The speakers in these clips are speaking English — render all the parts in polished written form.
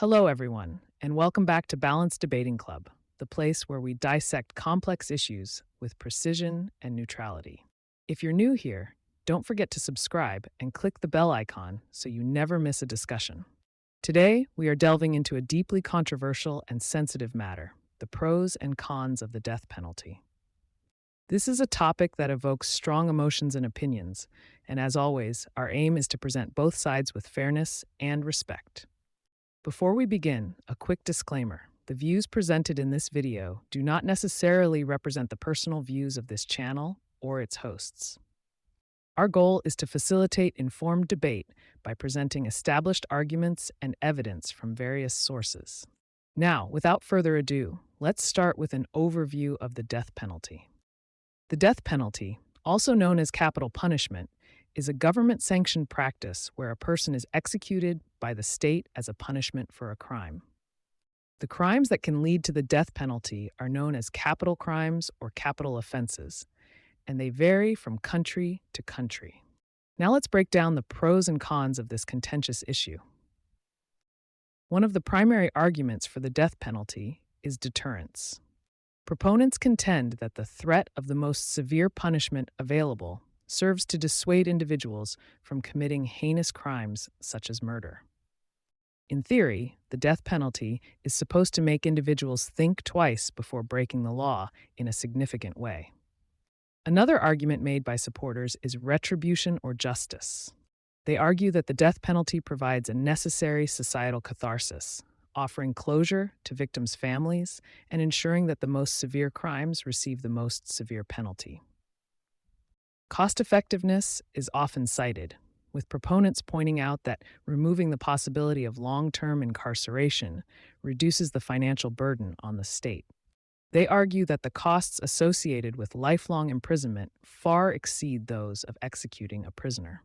Hello, everyone, and welcome back to Balanced Debating Club, the place where we dissect complex issues with precision and neutrality. If you're new here, don't forget to subscribe and click the bell icon so you never miss a discussion. Today, we are delving into a deeply controversial and sensitive matter: the pros and cons of the death penalty. This is a topic that evokes strong emotions and opinions, and as always, our aim is to present both sides with fairness and respect. Before we begin, a quick disclaimer. The views presented in this video do not necessarily represent the personal views of this channel or its hosts. Our goal is to facilitate informed debate by presenting established arguments and evidence from various sources. Now, without further ado, let's start with an overview of the death penalty. The death penalty, also known as capital punishment, is a government-sanctioned practice where a person is executed by the state as a punishment for a crime. The crimes that can lead to the death penalty are known as capital crimes or capital offenses, and they vary from country to country. Now let's break down the pros and cons of this contentious issue. One of the primary arguments for the death penalty is deterrence. Proponents contend that the threat of the most severe punishment available serves to dissuade individuals from committing heinous crimes such as murder. In theory, the death penalty is supposed to make individuals think twice before breaking the law in a significant way. Another argument made by supporters is retribution or justice. They argue that the death penalty provides a necessary societal catharsis, offering closure to victims' families and ensuring that the most severe crimes receive the most severe penalty. Cost-effectiveness is often cited, with proponents pointing out that removing the possibility of long-term incarceration reduces the financial burden on the state. They argue that the costs associated with lifelong imprisonment far exceed those of executing a prisoner.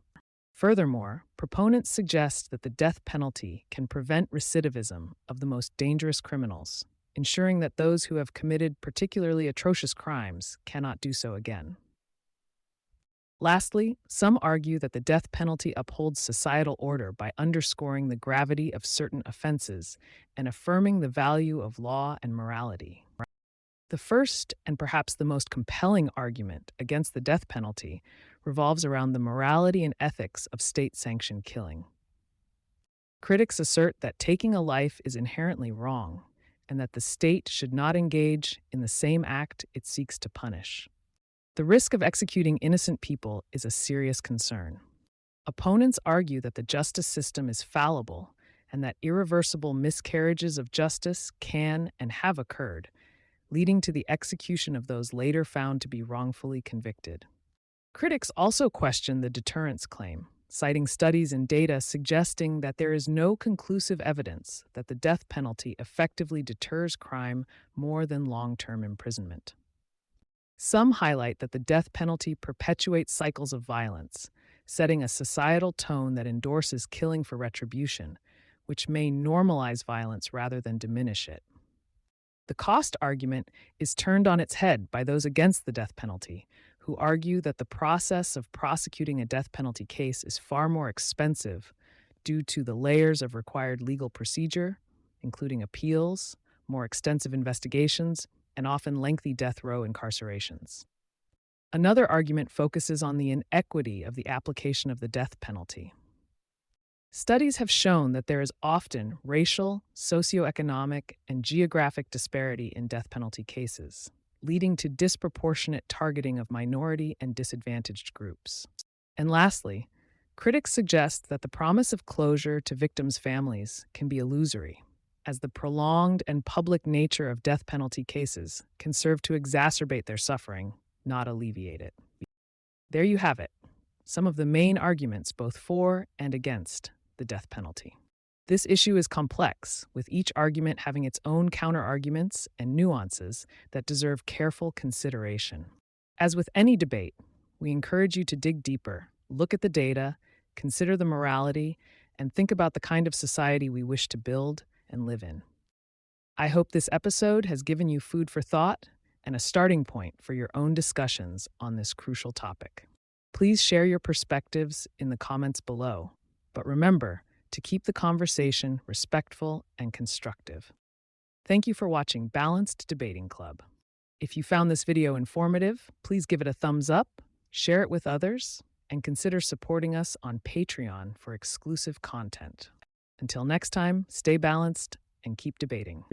Furthermore, proponents suggest that the death penalty can prevent recidivism of the most dangerous criminals, ensuring that those who have committed particularly atrocious crimes cannot do so again. Lastly, some argue that the death penalty upholds societal order by underscoring the gravity of certain offenses and affirming the value of law and morality. The first, and perhaps the most compelling argument against the death penalty revolves around the morality and ethics of state-sanctioned killing. Critics assert that taking a life is inherently wrong, and that the state should not engage in the same act it seeks to punish. The risk of executing innocent people is a serious concern. Opponents argue that the justice system is fallible and that irreversible miscarriages of justice can and have occurred, leading to the execution of those later found to be wrongfully convicted. Critics also question the deterrence claim, citing studies and data suggesting that there is no conclusive evidence that the death penalty effectively deters crime more than long-term imprisonment. Some highlight that the death penalty perpetuates cycles of violence, setting a societal tone that endorses killing for retribution, which may normalize violence rather than diminish it. The cost argument is turned on its head by those against the death penalty, who argue that the process of prosecuting a death penalty case is far more expensive due to the layers of required legal procedure, including appeals, more extensive investigations, and often lengthy death row incarcerations. Another argument focuses on the inequity of the application of the death penalty. Studies have shown that there is often racial, socioeconomic, and geographic disparity in death penalty cases, leading to disproportionate targeting of minority and disadvantaged groups. And lastly, critics suggest that the promise of closure to victims' families can be illusory, as the prolonged and public nature of death penalty cases can serve to exacerbate their suffering, not alleviate it. There you have it, some of the main arguments both for and against the death penalty. This issue is complex, with each argument having its own counter-arguments and nuances that deserve careful consideration. As with any debate, we encourage you to dig deeper, look at the data, consider the morality, and think about the kind of society we wish to build and live in. I hope this episode has given you food for thought and a starting point for your own discussions on this crucial topic. Please share your perspectives in the comments below. But remember, to keep the conversation respectful and constructive. Thank you for watching Balanced Debating Club. If you found this video informative, please give it a thumbs up, share it with others, and consider supporting us on Patreon for exclusive content. Until next time, stay balanced and keep debating.